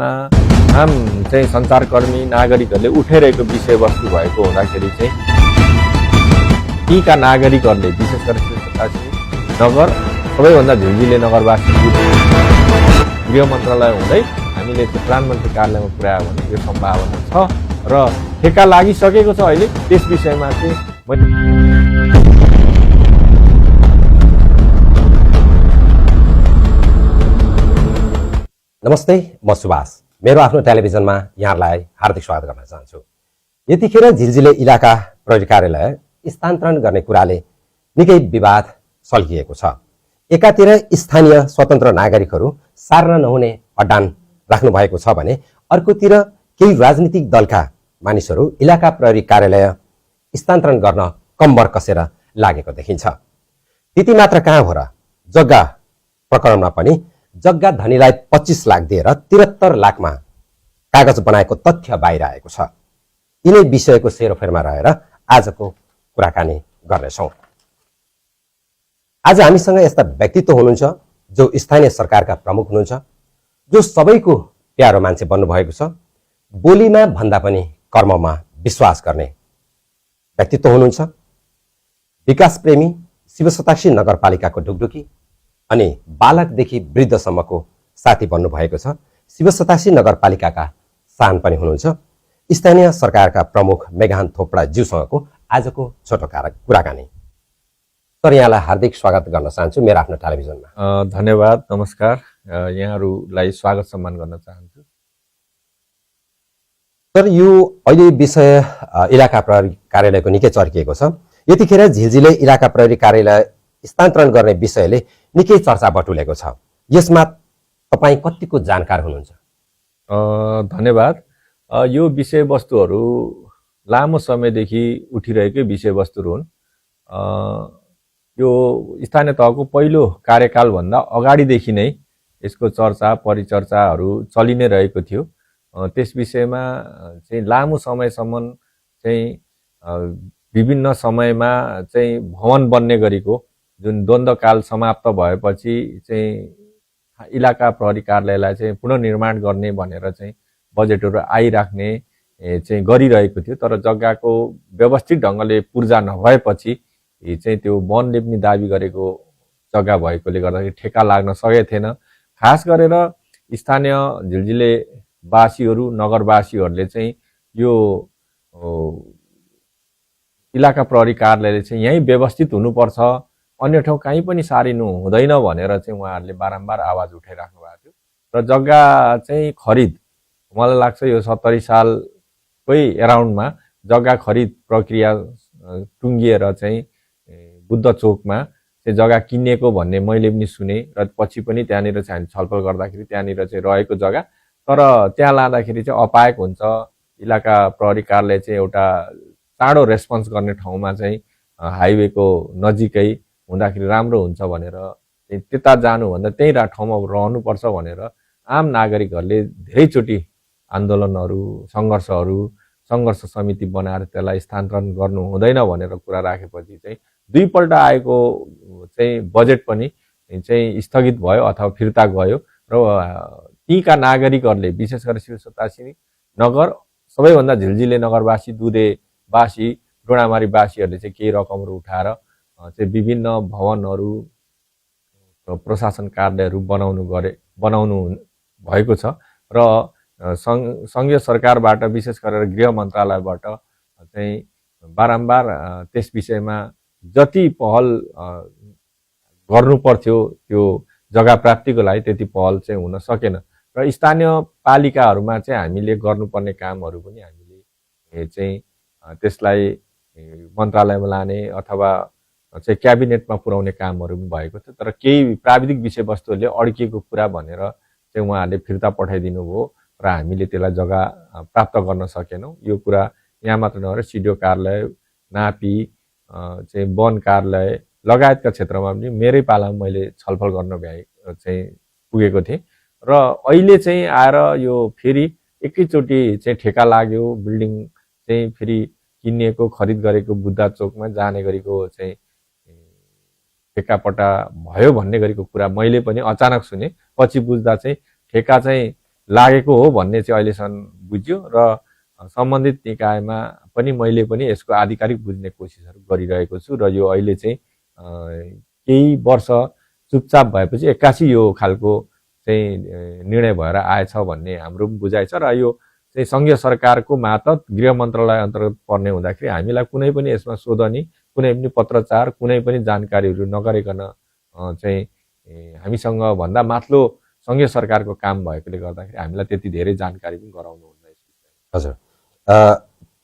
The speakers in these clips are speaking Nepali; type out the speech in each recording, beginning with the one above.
आम चाहिँ सञ्चारकर्मी नागरिकहरूले उठाइरहेको विषयवस्तु भएको हुँदाखेरि चाहिँ तीका नागरिकहरूले विशेष गरी नगर सबैभन्दा झिलझिले नगरवासी गृह मन्त्रालय हुँदै हामीले त्यो प्रधानमन्त्री कार्यालयमा पुर्यायो भने यो सम्भावना छ र ठेक्का लागिसकेको छ अहिले। त्यस विषयमा चाहिँ नमस्ते, म सुभाष। मेरो आफ्नो टेलिभिजनमा यहाँलाई हार्दिक स्वागत गर्न चाहन्छु। यतिखेर झिलझिले इलाका प्रहरी कार्यालय स्थानान्तरण गर्ने कुराले निकै विवाद सल्किएको छ। एकातिर स्थानीय स्वतन्त्र नागरिकहरू सार्न नहुने अड्डान राख्नु भएको छ भने अर्कोतिर केही राजनीतिक दलका मानिसहरू इलाका प्रहरी कार्यालय स्थानान्तरण गर्न कम्बर कसेर लागेको देखिन्छ। त्यति मात्र कहाँ हो र, जग्गा प्रकरणमा पनि जग्गा धनीलाई 25 लाख दिएर 73 लाखमा कागज बनाएको तथ्य बाहिर आएको छ। यिनै विषयको सेरोफेरमा रहेर आजको कुराकानी गर्नेछौँ। आज हामीसँग यस्ता व्यक्तित्व हुनुहुन्छ जो स्थानीय सरकारका प्रमुख हुनुहुन्छ, जो सबैको प्यारो मान्छे बन्नुभएको छ। बोलीमा भन्दा पनि कर्ममा विश्वास गर्ने व्यक्तित्व हुनुहुन्छ। विकास प्रेमी, शिवशताक्षी नगरपालिकाको ढुकढुकी अनि बालकदेखि वृद्धसम्मको साथी बन्नुभएको छ। शिवशताक्षी नगरपालिकाका सान पनि हुनुहुन्छ। स्थानीय सरकारका प्रमुख मेघान थोपडा ज्यूसँगको आजको छोटो कुराकानी। सर, यहाँलाई हार्दिक स्वागत गर्न चाहन्छु मेरो आफ्नो टेलिभिजनमा। धन्यवाद, नमस्कार। यहाँहरूलाई स्वागत सम्मान गर्न चाहन्छु। सर, यो अहिले विषय इलाका प्रहरी कार्यालयको निकै चर्किएको छ। यतिखेर झिलझिले इलाका प्रहरी कार्यालय स्थानान्तरण गर्ने विषयले निकै चर्चा बटुलेको छ। यसमा तपाईँ कतिको जानकार हुनुहुन्छ? धन्यवाद। यो विषयवस्तुहरू लामो समयदेखि उठिरहेकै विषयवस्तुहरू हुन्। यो स्थानीय तहको पहिलो कार्यकालभन्दा अगाडिदेखि नै यसको चर्चा परिचर्चाहरू चलि नै रहेको थियो। त्यस विषयमा चाहिँ लामो समयसम्म चाहिँ विभिन्न समयमा चाहिँ भवन बन्ने गरेको जुन द्वन्द्वकाल समाप्त भएपछि चाहिँ इलाका प्रहरी कार्यालयलाई चाहिँ पुनर्निर्माण गर्ने भनेर चाहिँ बजेटहरू आइराख्ने चाहिँ गरिरहेको थियो। तर जग्गाको व्यवस्थित ढङ्गले पूर्जा नभएपछि चाहिँ त्यो वन लेप्ने दाबी गरेको जग्गा भएकोले गर्दाखेरि ठेक्का लाग्न सकेको थिएन। खास गरेर स्थानीय झिलझिले वासीहरू, नगरवासीहरूले चाहिँ यो इलाका प्रहरी कार्यालयले चाहिँ यहीँ व्यवस्थित हुनुपर्छ, अन्य ठाउँ कहीँ पनि सारिनु हुँदैन भनेर चाहिँ उहाँहरूले बारम्बार आवाज उठाइराख्नु भएको थियो। र जग्गा चाहिँ खरिद, मलाई लाग्छ यो 70 सालकै एराउन्डमा जग्गा खरिद प्रक्रिया टुङ्गिएर चाहिँ बुद्ध चोकमा चाहिँ जग्गा किनिएको भन्ने मैले पनि सुने र पछि पनि त्यहाँनिर चाहिँ हामी छलफल गर्दाखेरि त्यहाँनिर चाहिँ रहेको जग्गा, तर त्यहाँ लाँदाखेरि चाहिँ अपायक हुन्छ। इलाका प्रहरी कार्यालय चाहिँ एउटा चाँडो रेस्पोन्स गर्ने ठाउँमा चाहिँ हाइवेको नजिकै हुँदाखेरि राम्रो हुन्छ भनेर त्यता जानुभन्दा त्यही ठाउँमा रहनुपर्छ भनेर आम नागरिकहरूले धेरैचोटि आन्दोलनहरू, सङ्घर्ष समिति बनाएर त्यसलाई स्थानान्तरण गर्नु हुँदैन भनेर कुरा राखेपछि चाहिँ दुईपल्ट आएको चाहिँ बजेट पनि चाहिँ स्थगित भयो अथवा फिर्ता गयो र तीका नागरिकहरूले विशेष गरी शिवशताक्षी नगर, सबैभन्दा झिलझिले नगरवासी, दुधेवासी, डोडामारीवासीहरूले चाहिँ केही रकमहरू उठाएर चाहिँ विभिन्न भवनहरू, प्रशासन कार्यालयहरू बनाउनु भएको छ र सङ्घीय सरकारबाट विशेष गरेर गृह मन्त्रालयबाट चाहिँ बारम्बार त्यस विषयमा जति पहल गर्नु पर्थ्यो त्यो जग्गा प्राप्तिको लागि त्यति पहल चाहिँ हुन सकेन। र स्थानीय पालिकाहरूमा चाहिँ हामीले गर्नुपर्ने कामहरू पनि हामीले चाहिँ त्यसलाई मन्त्रालयमा लाने अथवा चाहिँ क्याबिनेटमा पुर्याउने कामहरू पनि भएको थियो। तर केही प्राविधिक विषयवस्तुहरूले अड्किएको कुरा भनेर चाहिँ उहाँहरूले फिर्ता पठाइदिनु भयो र हामीले त्यसलाई जग्गा प्राप्त गर्न सकेनौँ। यो कुरा यहाँ मात्र नभएर सिडिओ कार्यालय, नापी, चाहिँ वन कार्यालय लगायतका क्षेत्रमा पनि मेरै पालामा मैले छलफल गर्न चाहिँ पुगेको थिएँ। र अहिले चाहिँ आएर यो फेरि एकैचोटि चाहिँ ठेक्का लाग्यो, बिल्डिङ चाहिँ फेरि किनिएको खरिद गरेको बुद्ध चोकमा जाने गरेको चाहिँ ठेक्कापट्टा भयो भन्ने गरेको कुरा मैले पनि अचानक सुने। पछि बुझ्दा चाहिँ ठेक्का चाहिँ लागेको हो भन्ने चाहिँ अहिलेसम्म बुझ्यो र सम्बन्धित निकायमा पनि मैले पनि यसको आधिकारिक बुझ्ने कोसिसहरू गरिरहेको छु र यो अहिले चाहिँ केही वर्ष चुपचाप भएपछि एक्कासी यो खालको चाहिँ निर्णय भएर आएछ भन्ने हाम्रो पनि बुझाइ छ र यो चाहिँ सङ्घीय सरकारको मातहत गृह मन्त्रालय अन्तर्गत पर्ने हुँदाखेरि हामीलाई कुनै पनि यसमा सोधनी कुनै पनि पत्रचार कुनै पनि जानकारीहरू नगरिकन चाहिँ हामीसँग भन्दा माथिल्लो सङ्घीय सरकारको काम भएकोले गर्दाखेरि हामीलाई त्यति धेरै जानकारी पनि गराउनु हुन्न यस विषयमा। हजुर,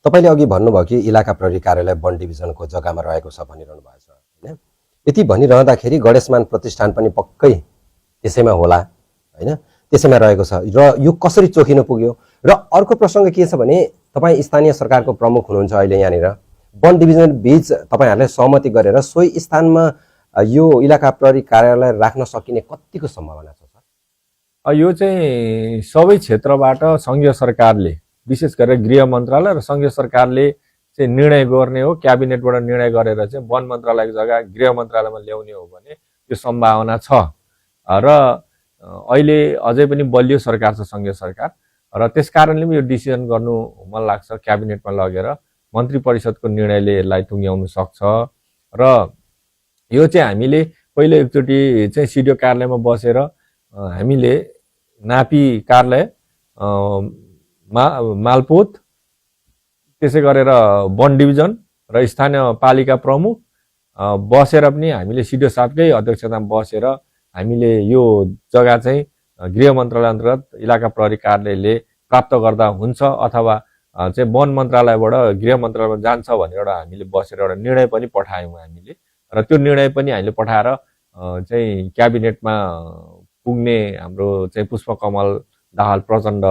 तपाईँले अघि भन्नुभयो कि इलाका प्रहरी कार्यालय वन डिभिजनको जग्गामा रहेको छ भनिरहनु भएको छ होइन। यति भनिरहँदाखेरि गणेशमान प्रतिष्ठान पनि पक्कै त्यसैमा होला होइन, त्यसैमा रहेको छ र यो कसरी चोखिनु पुग्यो? र अर्को प्रसङ्ग के छ भने तपाईँ स्थानीय सरकारको प्रमुख हुनुहुन्छ अहिले यहाँनिर, वन डिभिजन बीच तपाईँहरूले सहमति गरेर सोही स्थानमा यो इलाका प्रहरी कार्यालय राख्न सकिने कतिको सम्भावना छ सर? यो चाहिँ सबै क्षेत्रबाट सङ्घीय सरकारले विशेष गरेर गृह मन्त्रालय र सङ्घीय सरकारले चाहिँ निर्णय गर्ने हो, क्याबिनेटबाट निर्णय गरेर चाहिँ वन मन्त्रालयको जग्गा गृह मन्त्रालयमा ल्याउने हो भने यो सम्भावना छ र अहिले अझै पनि बलियो सरकार छ सङ्घीय सरकार र त्यस कारणले पनि यो डिसिजन गर्नु मन लाग्छ क्याबिनेटमा लगेर मन्त्री परिषदको निर्णयले यसलाई टुङ्ग्याउन सक्छ र यो चाहिँ हामीले पहिले एकचोटि चाहिँ सिडिओ कार्यालयमा बसेर हामीले नापी कार्यालय मालपोत त्यसै गरेर वन डिभिजन र स्थानीय पालिका प्रमुख बसेर पनि हामीले सिडिओ साहबकै अध्यक्षतामा बसेर हामीले यो जग्गा चाहिँ गृह मन्त्रालय अन्तर्गत इलाका प्रहरी कार्यालयले प्राप्त गर्दा हुन्छ अथवा चाहिँ वन मन्त्रालयबाट गृह मन्त्रालयमा जान्छ भनेर एउटा हामीले बसेर एउटा निर्णय पनि पठायौँ हामीले र त्यो निर्णय पनि हामीले पठाएर चाहिँ क्याबिनेटमा पुग्ने हाम्रो चाहिँ पुष्पकमल दाहाल प्रचण्ड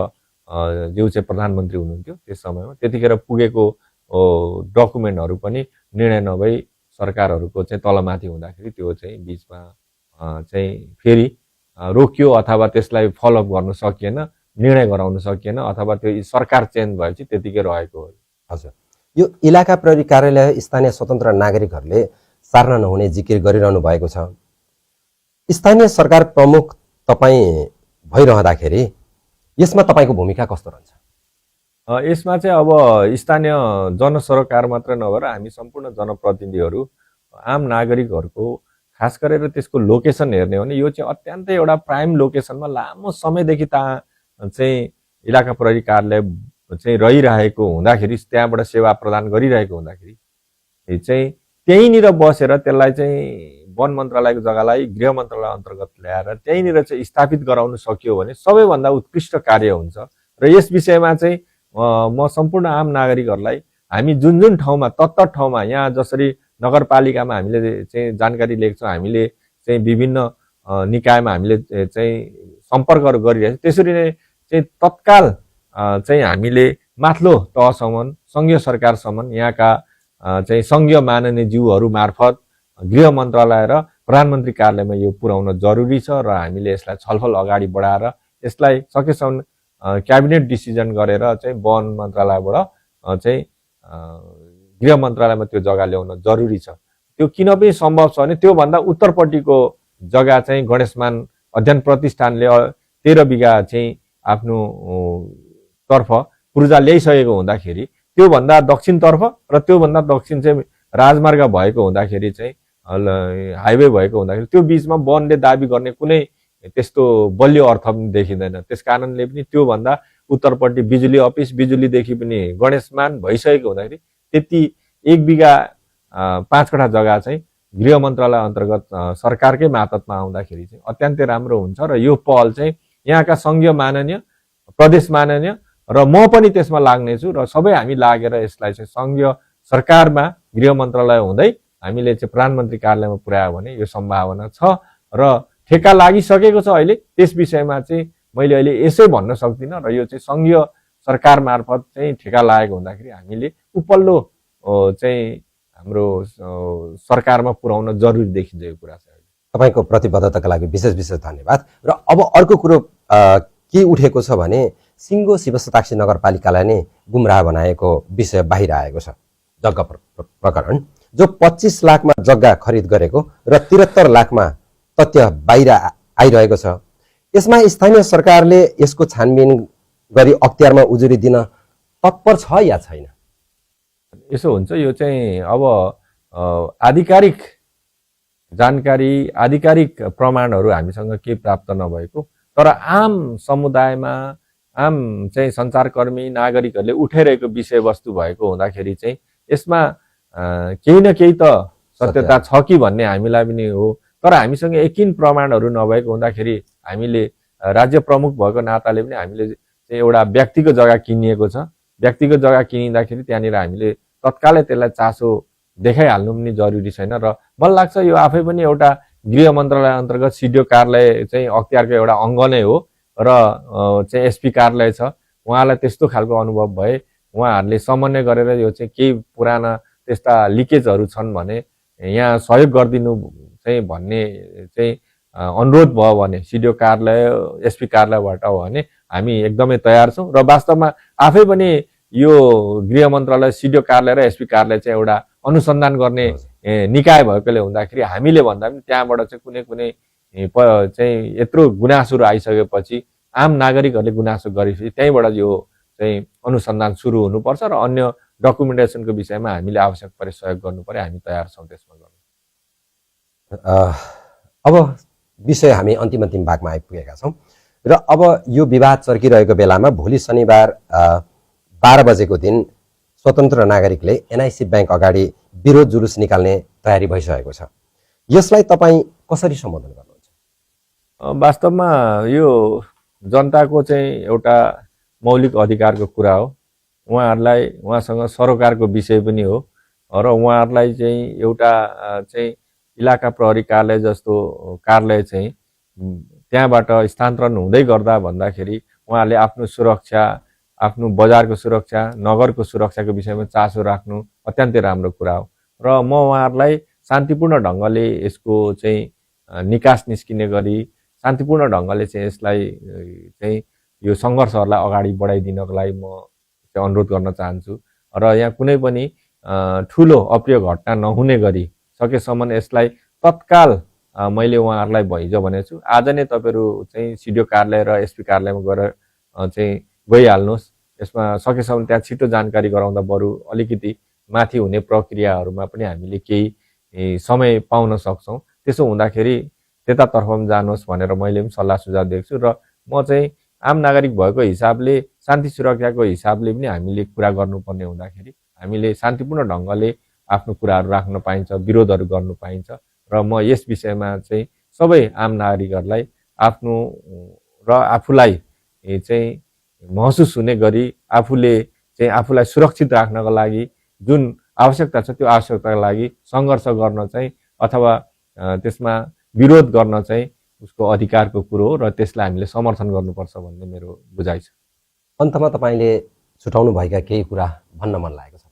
जो चाहिँ प्रधानमन्त्री हुनुहुन्थ्यो त्यस समयमा त्यतिखेर पुगेको डकुमेन्टहरू पनि निर्णय नभई सरकारहरूको चाहिँ तलमाथि हुँदाखेरि त्यो चाहिँ बिचमा चाहिँ फेरि रोकियो अथवा त्यसलाई फलोअप गर्न सकिएन, निर्णय गराउन सकिएन अथवा त्यो सरकार चेन्ज भएपछि त्यतिकै रहेको हो। हजुर, यो इलाका प्रहरी कार्यालय स्थानीय स्वतन्त्र नागरिकहरूले सार्न नहुने जिकिर गरिरहनु भएको छ। स्थानीय सरकार प्रमुख तपाईँ भइरहँदाखेरि यसमा तपाईँको भूमिका कस्तो रहन्छ? यसमा चाहिँ अब स्थानीय जनसरोकार मात्र नभएर हामी सम्पूर्ण जनप्रतिनिधिहरू आम नागरिकहरूको खास गरेर त्यसको लोकेसन हेर्ने हो भने यो चाहिँ अत्यन्तै एउटा प्राइम लोकेसनमा लामो समयदेखि चाहिँ इलाका प्रहरी कार्यालय चाहिँ रहिरहेको हुँदाखेरि त्यहाँबाट सेवा प्रदान गरिरहेको हुँदाखेरि चाहिँ त्यहीँनिर बसेर त्यसलाई चाहिँ वन मन्त्रालयको जग्गालाई गृह मन्त्रालय अन्तर्गत ल्याएर त्यहीँनिर चाहिँ स्थापित गराउन सकियो भने सबैभन्दा उत्कृष्ट कार्य हुन्छ र यस विषयमा चाहिँ म सम्पूर्ण आम नागरिकहरूलाई हामी जुन जुन ठाउँमा तत्त ठाउँमा यहाँ जसरी नगरपालिकामा हामीले चाहिँ जानकारी लिएको छौँ, हामीले चाहिँ विभिन्न निकायमा हामीले चाहिँ सम्पर्कहरू गरिरहेको छौँ, त्यसरी नै चाहिँ तत्काल चाहिँ हामीले माथिल्लो तहसम्म सङ्घीय सरकारसम्म यहाँका चाहिँ सङ्घीय माननीय ज्यूहरू मार्फत गृह मन्त्रालय र प्रधानमन्त्री कार्यालयमा यो पुर्याउन जरुरी छ र हामीले यसलाई छलफल अगाडि बढाएर यसलाई सकेसम्म क्याबिनेट डिसिजन गरेर चाहिँ वन मन्त्रालयबाट चाहिँ गृह मन्त्रालयमा त्यो जग्गा ल्याउन जरुरी छ। त्यो किन पनि सम्भव छ भने त्योभन्दा उत्तरपट्टिको जग्गा चाहिँ गणेशमान अध्ययन प्रतिष्ठानले 13 बिघा चाहिँ आफ्नो तर्फ पूर्जा ल्याइसकेको हुँदाखेरि त्योभन्दा दक्षिणतर्फ र त्योभन्दा दक्षिण चाहिँ राजमार्ग भएको हुँदाखेरि चाहिँ हाइवे भएको हुँदाखेरि त्यो बिचमा वनले दाबी गर्ने कुनै त्यस्तो बलियो अर्थ पनि देखिँदैन। त्यस कारणले पनि त्योभन्दा उत्तरपट्टि बिजुली अफिस बिजुलीदेखि पनि गणेशमान भइसकेको हुँदाखेरि त्यति 1 बिघा 5 कठा जग्गा चाहिँ गृह मन्त्रालय अन्तर्गत सरकारकै मातहतमा आउँदाखेरि चाहिँ अत्यन्तै राम्रो हुन्छ र यो पहल चाहिँ यहाँका सङ्घीय माननीय प्रदेश माननीय र म पनि त्यसमा लाग्नेछु र सबै हामी लागेर यसलाई चाहिँ सङ्घीय सरकारमा गृह मन्त्रालय हुँदै हामीले चाहिँ प्रधानमन्त्री कार्यालयमा पुर्यायो भने यो सम्भावना छ र ठेक्का लागिसकेको छ। अहिले त्यस विषयमा चाहिँ मैले अहिले यसै भन्न सक्दिनँ र यो चाहिँ सङ्घीय सरकार मार्फत चाहिँ ठेक्का लागेको हुँदाखेरि हामीले उपल्लो चाहिँ हाम्रो सरकारमा पुर्याउन जरुरी देखिन्छ यो कुरा चाहिँ। तपाईँको प्रतिबद्धताका लागि विशेष विशेष धन्यवाद। र अब अर्को कुरो के उठेको छ भने सिङ्गो शिवशताक्षी नगरपालिकालाई नै गुमराह बनाएको विषय बाहिर आएको छ। जग्गा प्रकरण जो 25 लाखमा जग्गा खरिद गरेको र 73 लाखमा तथ्य बाहिर आइरहेको छ। यसमा स्थानीय सरकारले यसको छानबिन गरी अख्तियारमा उजुरी दिन तत्पर छ या छैन? यसो हुन्छ, यो चाहिँ अब आधिकारिक जानकारी, आधिकारिक प्रमाणहरू हामीसँग केही प्राप्त नभएको, तर आम समुदायमा आम चाहिँ सञ्चारकर्मी नागरिकहरूले उठाइरहेको विषयवस्तु भएको हुँदाखेरि चाहिँ यसमा केही न केही त सत्यता छ कि भन्ने हामीलाई पनि हो। तर हामीसँग यकिन प्रमाणहरू नभएको हुँदाखेरि हामीले राज्य प्रमुख भएको नाताले पनि हामीले चाहिँ एउटा व्यक्तिको जग्गा किनिएको छ। व्यक्तिको जग्गा किनिँदाखेरि त्यहाँनिर हामीले तत्कालै त्यसलाई चासो देखाइहाल्नु पनि जरुरी छैन। र मलाई लाग्छ यो आफै पनि एउटा गृह मन्त्रालय अन्तर्गत सिडिओ कार्यालय चाहिँ अख्तियारको एउटा अङ्ग नै हो र चाहिँ एसपी कार्यालय छ। उहाँलाई त्यस्तो खालको अनुभव भए उहाँहरूले समन्वय गरेर यो चाहिँ केही पुराना त्यस्ता लिकेजहरू छन् भने यहाँ सहयोग गरिदिनु चाहिँ भन्ने चाहिँ अनुरोध भयो भने सिडिओ कार्यालय एसपी कार्यालयबाट हो भने हामी एकदमै तयार छौँ। र वास्तवमा आफै पनि यो गृह मन्त्रालय सिडिओ कार्यालय र एसपी कार्यालय चाहिँ एउटा अनुसन्धान गर्ने निकाय भएकोले हुँदाखेरि हामीले भन्दा पनि त्यहाँबाट चाहिँ कुनै कुनै चाहिँ यत्रो गुनासोहरू आइसकेपछि आम नागरिकहरूले गुनासो गरेपछि त्यहीँबाट यो चाहिँ अनुसन्धान सुरु हुनुपर्छ र अन्य डकुमेन्टेसनको विषयमा हामीले आवश्यक परे सहयोग गर्नु पर्यो। हामी तयार छौँ त्यसमा गर्न। अब विषय हामी अन्तिम भागमा आइपुगेका छौँ र अब यो विवाद चर्किरहेको बेलामा भोलि शनिबार 12 बजेको दिन स्वतन्त्र नागरिकले एनआइसी ब्याङ्क अगाडि विरोध जुलुस निकाल्ने तयारी भइसकेको छ। यसलाई तपाईँ कसरी सम्बोधन गर्नुहुन्छ? वास्तवमा यो जनताको चाहिँ एउटा मौलिक अधिकारको कुरा हो। उहाँसँग सरोकारको विषय पनि हो र उहाँहरूलाई चाहिँ एउटा चाहिँ इलाका प्रहरी कार्यालय जस्तो कार्यालय चाहिँ त्यहाँबाट स्थानान्तरण हुँदै गर्दा भन्दाखेरि उहाँहरूले आफ्नो सुरक्षा, आफ्नो बजारको सुरक्षा, नगरको सुरक्षाको विषयमा चासो राख्नु अत्यन्तै राम्रो कुरा हो र म उहाँहरूलाई शान्तिपूर्ण ढङ्गले यसको चाहिँ निकास निस्किने गरी शान्तिपूर्ण ढङ्गले चाहिँ यसलाई चाहिँ यो सङ्घर्षहरूलाई अगाडि बढाइदिनको लागि म अनुरोध गर्न चाहन्छु र यहाँ कुनै पनि ठुलो अप्रिय घटना नहुने गरी सकेसम्म यसलाई तत्काल मैले उहाँहरूलाई हिजो भनेको छु, आज नै तपाईँहरू चाहिँ सिडिओ कार्यालय र एसपी कार्यालयमा गएर चाहिँ गइहाल्नुहोस्। यसमा सकेसम्म त्यहाँ छिटो जानकारी गराउँदा बरु अलिकति माथि हुने प्रक्रियाहरूमा पनि हामीले केही समय पाउन सक्छौँ। त्यसो हुँदाखेरि त्यतातर्फ पनि जानुहोस् भनेर मैले पनि सल्लाह सुझाव दिएको छु र म चाहिँ आम नागरिक भएको हिसाबले शान्ति सुरक्षाको हिसाबले पनि हामीले कुरा गर्नुपर्ने हुँदाखेरि हामीले शान्तिपूर्ण ढङ्गले आफ्नो कुराहरू राख्न पाइन्छ, विरोधहरू गर्नु पाइन्छ र म यस विषयमा चाहिँ सबै आम नागरिकहरूलाई आफ्नो र आफूलाई चाहिँ महसुस हुने गरी आफूले चाहिँ आफूलाई सुरक्षित राख्नको लागि जुन आवश्यकता छ त्यो आवश्यकताको लागि सङ्घर्ष गर्न चाहिँ अथवा त्यसमा विरोध गर्न चाहिँ उसको अधिकारको कुरो हो र त्यसलाई हामीले समर्थन गर्नुपर्छ भन्ने मेरो बुझाइ छ। अन्तमा तपाईँले छुटाउनु भएका केही कुरा भन्न मन लागेको छ?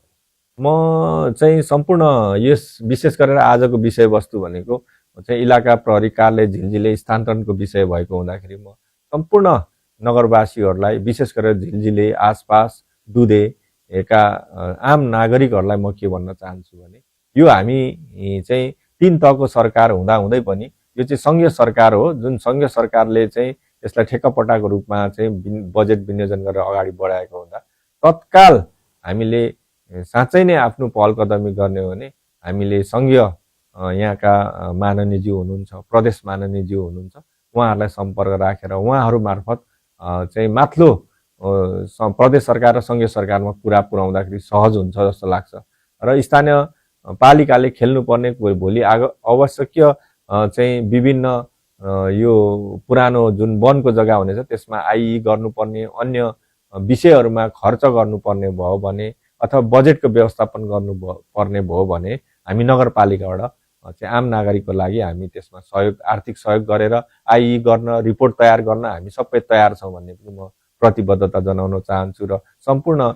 म चाहिँ सम्पूर्ण यस विशेष गरेर आजको विषयवस्तु भनेको चाहिँ इलाका प्रहरी कार्यालय झिलझिले स्थानान्तरणको विषय भएको हुँदाखेरि म सम्पूर्ण नगरवासीहरूलाई विशेष गरेर झिलझिले आसपास दुधेका आम नागरिकहरूलाई म के भन्न चाहन्छु भने यो हामी चाहिँ 3 तहको सरकार हुँदाहुँदै पनि यो चाहिँ सङ्घीय सरकार हो, जुन सङ्घीय सरकारले चाहिँ यसलाई ठेक्कापट्टाको रूपमा चाहिँ बजेट विनियोजन गरेर अगाडि बढाएको हुँदा तत्काल हामीले साँच्चै नै आफ्नो पहल कदमी गर्ने हो भने हामीले सङ्घीय यहाँका माननीयज्यू हुनुहुन्छ, प्रदेश माननीयज्यू हुनुहुन्छ, उहाँहरूलाई सम्पर्क राखेर उहाँहरू मार्फत चाहिँ माथिल्लो प्रदेश सरकार र सङ्घीय सरकारमा कुरा पुर्याउँदाखेरि सहज हुन्छ जस्तो लाग्छ र स्थानीय पालिकाले खेल्नुपर्ने भोलि आवश्यकीय चाहिँ विभिन्न यो पुरानो जुन वनको जग्गा हुनेछ त्यसमा आइई गर्नुपर्ने अन्य विषयहरूमा खर्च गर्नुपर्ने भयो भने अथवा बजेटको व्यवस्थापन गर्नुपर्ने भयो भने हामी नगरपालिकाबाट चाहिँ आम नागरिकको लागि हामी त्यसमा सहयोग, आर्थिक सहयोग गरेर आइई गर्न, रिपोर्ट तयार गर्न हामी सबै तयार छौँ भन्ने पनि म प्रतिबद्धता जनाउन चाहन्छु र सम्पूर्ण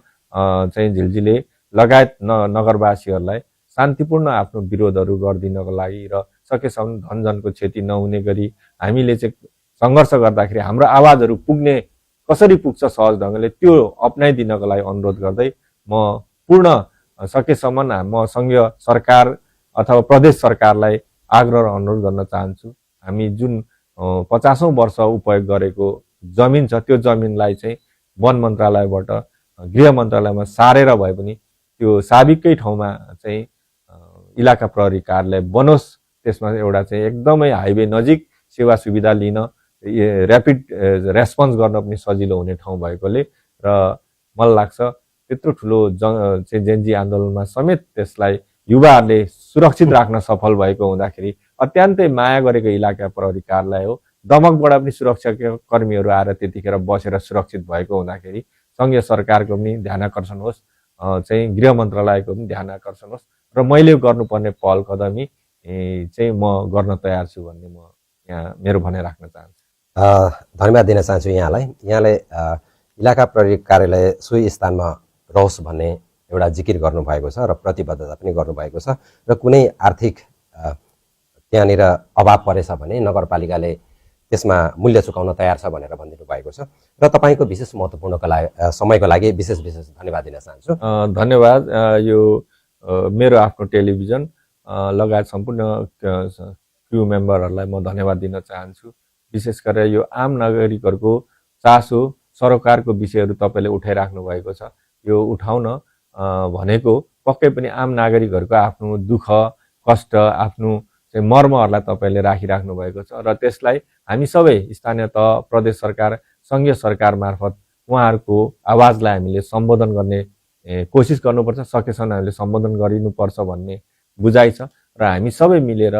चाहिँ झिलझिले लगायत नगरवासीहरूलाई शान्तिपूर्ण आफ्नो विरोधहरू गरिदिनको लागि र सकेसम्म धनजनको क्षति नहुने गरी हामीले चाहिँ सङ्घर्ष गर्दाखेरि हाम्रो आवाजहरू पुग्ने कसरी पुग्छ सहज ढङ्गले त्यो अप्नाइदिनको लागि अनुरोध गर्दै म पूर्ण सकेसम्म म सङ्घीय सरकार अथवा प्रदेश सरकारलाई आग्रह र अनुरोध गर्न चाहन्छु। हामी जुन 50औं वर्ष उपयोग गरेको जमिन छ त्यो जमिनलाई चाहिँ वन मन्त्रालयबाट गृह मन्त्रालयमा सारेर भए पनि त्यो साबिककै ठाउँमा चाहिँ इलाका प्रहरी कार्यालय बनोस्, त्यसमा एउटा चाहिँ एकदमै हाइवे नजिक सेवा सुविधा लिन ऱ्यापिड रेस्पोन्स गर्न पनि सजिलो हुने ठाउँ भएकोले र मलाई लाग्छ त्यत्रो ठुलो चाहिँ जेनजी आन्दोलनमा समेत त्यसलाई युवाहरूले सुरक्षित राख्न सफल भएको हुँदाखेरि अत्यन्तै माया गरेको इलाका प्रहरी कार्यालय हो। दमकबाट पनि सुरक्षा कर्मीहरू आएर त्यतिखेर बसेर सुरक्षित भएको हुँदाखेरि सङ्घीय सरकारको पनि ध्यान आकर्षण होस्, चाहिँ गृह मन्त्रालयको पनि ध्यान आकर्षण होस् र मैले गर्नुपर्ने पहल कदमी चाहिँ म गर्न तयार छु भन्ने म यहाँ मेरो भनाइ राख्न चाहन्छु। धन्यवाद दिन चाहन्छु यहाँलाई। यहाँले इलाका प्रहरी कार्यालय सोही स्थानमा रहोस् भन्ने एउटा जिकिर गर्नुभएको छ र प्रतिबद्धता पनि गर्नुभएको छ र कुनै आर्थिक त्यहाँनिर अभाव परेछ भने नगरपालिकाले त्यसमा मूल्य चुकाउन तयार छ भनेर भनिदिनु भएको छ र तपाईँको विशेष महत्त्वपूर्णको लागि समयको लागि विशेष धन्यवाद दिन चाहन्छु। धन्यवाद। यो मेरो आफ्नो टेलिभिजन लगायत सम्पूर्ण क्रू मेम्बरहरूलाई म धन्यवाद दिन चाहन्छु। विशेष गरेर यो आम नागरिकहरूको चासो सरकारको विषयहरू तपाईँले उठाइराख्नु भएको छ। यो उठाउन भनेको पक्कै पनि आम नागरिकहरूको आफ्नो दुःख कष्ट आफ्नो चाहिँ मर्महरूलाई तपाईँले राखिराख्नु भएको छ र त्यसलाई हामी सबै स्थानीय तह, प्रदेश सरकार, सङ्घीय सरकार मार्फत उहाँहरूको आवाजलाई हामीले सम्बोधन गर्ने कोसिस गर्नुपर्छ, सकेसम्म हामीले सम्बोधन गरिनुपर्छ भन्ने बुझाइ छ र हामी सबै मिलेर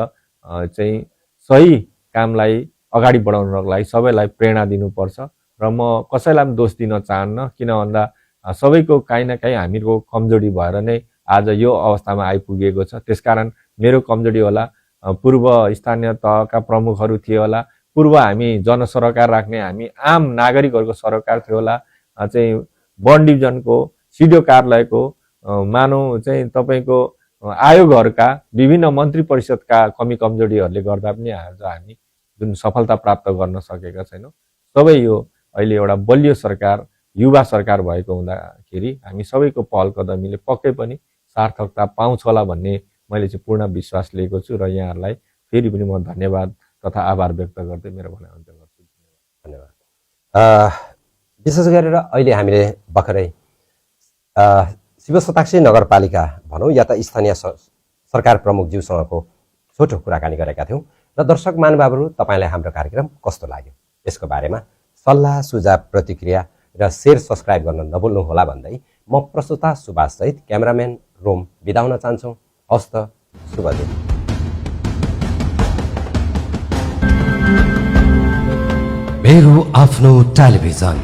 चाहिँ सही कामलाई अगाडि बढाउनको लागि सबैलाई प्रेरणा दिनुपर्छ र म कसैलाई पनि दोष दिन चाहन्न, किन भन्दा सबैको काहीँ न काहीँ हामीको कमजोरी भएर नै आज यो अवस्थामा आइपुगेको छ। त्यसकारण मेरो कमजोरी होला, पूर्व स्थानीय तहका प्रमुखहरू थिए होला, पूर्व हामी जनसरकार राख्ने हामी आम नागरिकहरूको सरकार थियो होला, चाहिँ वन डिभिजनको सिडिओ कार्यालयको मानौ चाहिँ तपाईँको आयोगहरूका विभिन्न मन्त्री परिषदका कमी कमजोरीहरूले गर्दा पनि आज हामी जुन सफलता प्राप्त गर्न सकेका छैनौँ। सबै यो अहिले एउटा बलियो सरकार, युवा सरकार भएको हुँदाखेरि हामी सबैको पहल कदमीले पक्कै पनि सार्थकता पाउँछ होला भन्ने मैले चाहिँ पूर्ण विश्वास लिएको छु र यहाँहरूलाई फेरि पनि म धन्यवाद तथा आभार व्यक्त गर्दै मेरो भनाइ अन्त्य गर्छु। धन्यवाद। विशेष गरेर अहिले हामीले भर्खरै शिव शताक्षी नगरपालिका भनौँ या त स्थानीय सरकार प्रमुखज्यूसँगको छोटो कुराकानी गरेका थियौँ र दर्शक महानुभावहरू तपाईँलाई हाम्रो कार्यक्रम कस्तो लाग्यो यसको बारेमा सल्लाह सुझाव प्रतिक्रिया र शेयर सब्सक्राइब गर्न नभुल्नुहोला भन्दै म प्रस्तुता सुभाष सहित क्यामेराम्यान रोम बिदा हुन चाहन्छौँ। हस्त शुभ दिन। मेरो आफ्नो टेलिभिजन,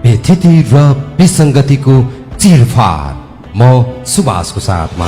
व्यथिति र विसङ्गतिको चिरफार, म सुभाषको साथमा।